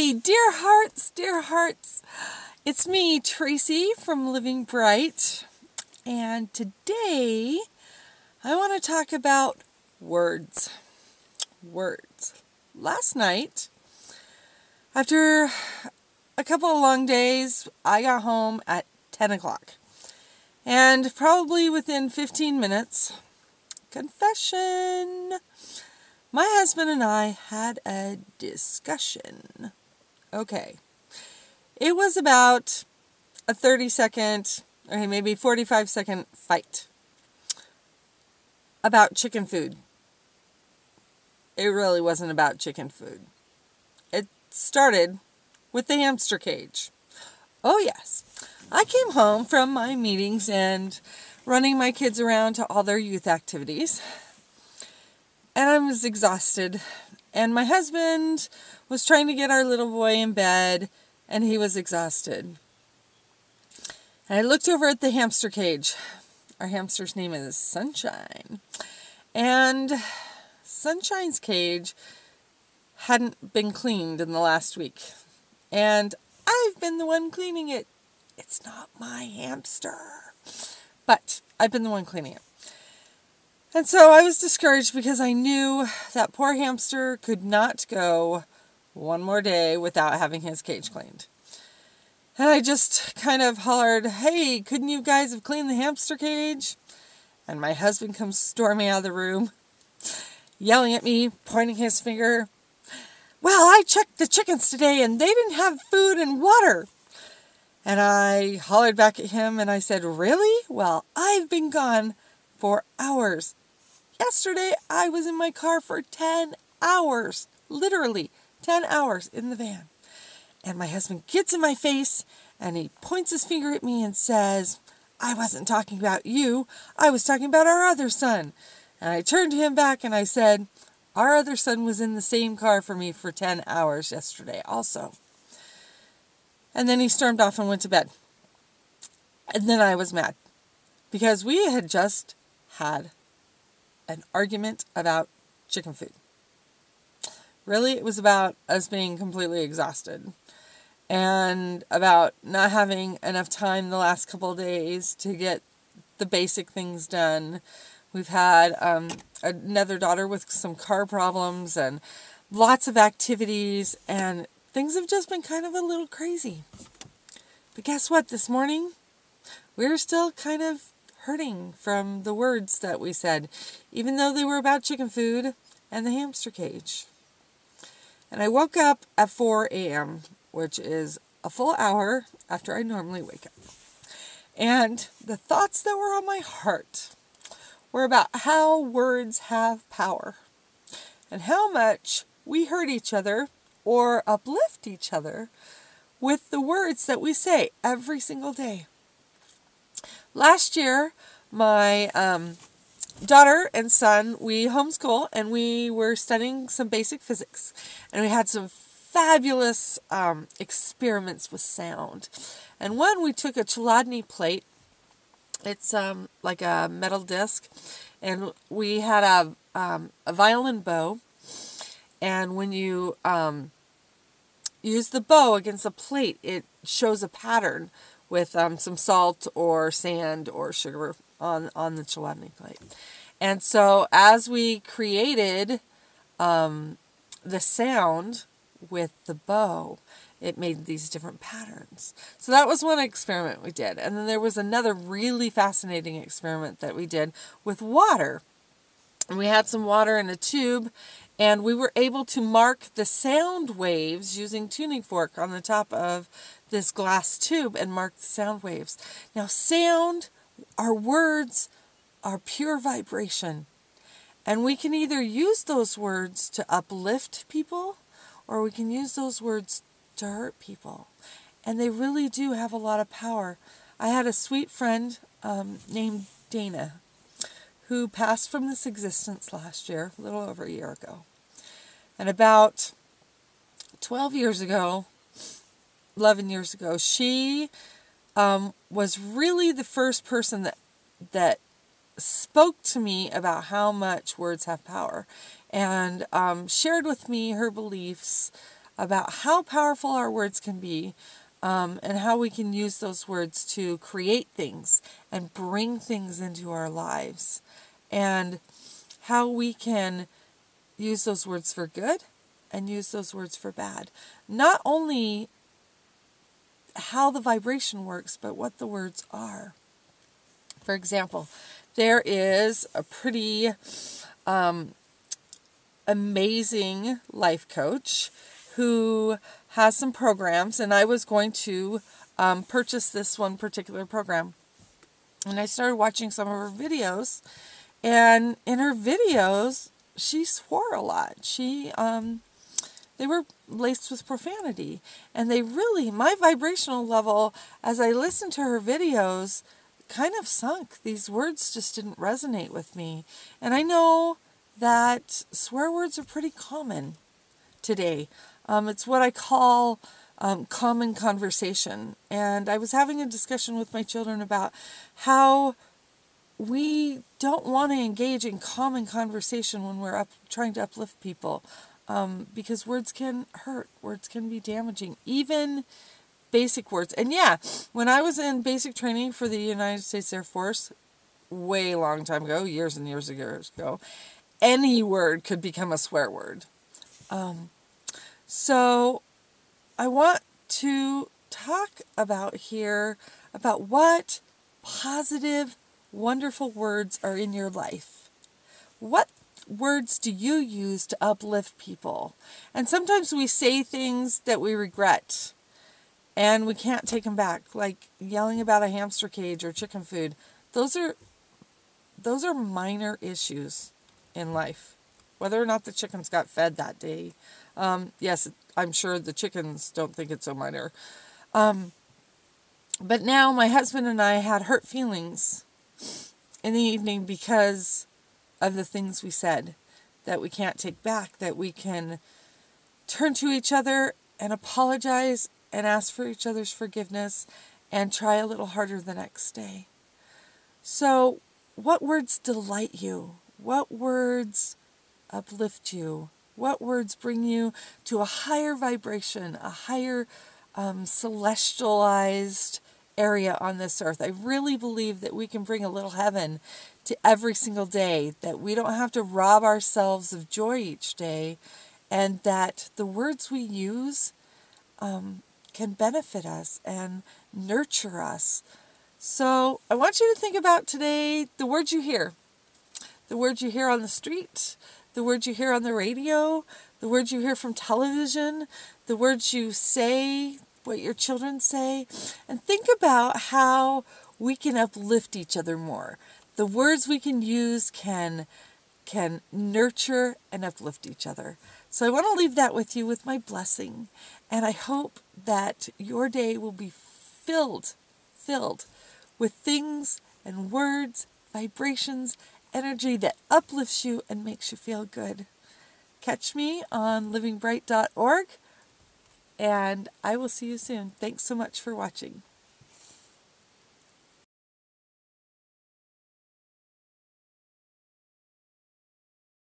Hey, dear hearts, it's me, Tracy from Living Bright, and today I want to talk about words. Last night, after a couple of long days, I got home at 10 o'clock, and probably within 15 minutes, confession, my husband and I had a discussion. Okay. It was about a 30-second, or maybe 45-second fight about chicken food. It really wasn't about chicken food. It started with the hamster cage. Oh yes. I came home from my meetings and running my kids around to all their youth activities. And I was exhausted. And my husband was trying to get our little boy in bed, and he was exhausted. And I looked over at the hamster cage. Our hamster's name is Sunshine. And Sunshine's cage hadn't been cleaned in the last week. And I've been the one cleaning it. It's not my hamster. But I've been the one cleaning it. And so I was discouraged because I knew that poor hamster could not go one more day without having his cage cleaned. And I just kind of hollered, "Hey, couldn't you guys have cleaned the hamster cage?" And my husband comes storming out of the room, yelling at me, pointing his finger. "Well, I checked the chickens today and they didn't have food and water." And I hollered back at him and I said, "Really? Well, I've been gone for hours. Yesterday, I was in my car for 10 hours, literally 10 hours in the van." And my husband gets in my face and he points his finger at me and says, "I wasn't talking about you. I was talking about our other son." And I turned to him back and I said, "Our other son was in the same car for me for 10 hours yesterday also." And then he stormed off and went to bed. And then I was mad because we had just had an argument about chicken food. Really, it was about us being completely exhausted and about not having enough time the last couple of days to get the basic things done. We've had another daughter with some car problems and lots of activities, and things have just been kind of a little crazy. But guess what? This morning, we're still kind of hurting from the words that we said, even though they were about chicken food and the hamster cage. And I woke up at 4 a.m., which is a full hour after I normally wake up. And the thoughts that were on my heart were about how words have power and how much we hurt each other or uplift each other with the words that we say every single day. Last year, my daughter and son, we homeschool, and we were studying some basic physics. And we had some fabulous experiments with sound. And one, we took a Chladni plate. It's like a metal disc. And we had a violin bow. And when you use the bow against a plate, it shows a pattern with some salt or sand or sugar on the Chladni plate. And so as we created the sound with the bow, it made these different patterns. So that was one experiment we did. And then there was another really fascinating experiment that we did with water. And we had some water in a tube, and we were able to mark the sound waves using tuning fork on the top of this glass tube and mark the sound waves. Now, sound, our words, are pure vibration. And we can either use those words to uplift people, or we can use those words to hurt people. And they really do have a lot of power. I had a sweet friend named Dana, who passed from this existence last year, a little over a year ago. And about 12 years ago, 11 years ago, she was really the first person that spoke to me about how much words have power, and shared with me her beliefs about how powerful our words can be, and how we can use those words to create things and bring things into our lives, and how we can use those words for good and use those words for bad. Not only how the vibration works, but what the words are. For example, there is a pretty amazing life coach who has some programs, and I was going to purchase this one particular program. And I started watching some of her videos, and in her videos, she swore a lot. They were laced with profanity, and they really, my vibrational level, as I listened to her videos, kind of sunk. These words just didn't resonate with me. And I know that swear words are pretty common today. It's what I call common conversation. And I was having a discussion with my children about how we don't want to engage in common conversation when we're trying to uplift people, because words can hurt, words can be damaging, even basic words. And yeah, when I was in basic training for the United States Air Force, way long time ago, years and years ago, any word could become a swear word. So I want to talk about what positive, wonderful words are in your life. What words do you use to uplift people? And sometimes we say things that we regret, and we can't take them back, like yelling about a hamster cage or chicken food. Those are minor issues in life. Whether or not the chickens got fed that day. Yes, I'm sure the chickens don't think it's so minor. But now my husband and I had hurt feelings in the evening because of the things we said that we can't take back, that we can turn to each other and apologize and ask for each other's forgiveness and try a little harder the next day. So, what words delight you? What words uplift you? What words bring you to a higher vibration, a higher celestialized area on this earth? I really believe that we can bring a little heaven to every single day, that we don't have to rob ourselves of joy each day, and that the words we use can benefit us and nurture us. So I want you to think about today the words you hear. The words you hear on the street, the words you hear on the radio, the words you hear from television, the words you say, what your children say, and think about how we can uplift each other more. The words we can use can nurture and uplift each other. So I want to leave that with you with my blessing, and I hope that your day will be filled with things and words, vibrations, energy that uplifts you and makes you feel good. Catch me on livingbright.org, and I will see you soon. Thanks so much for watching.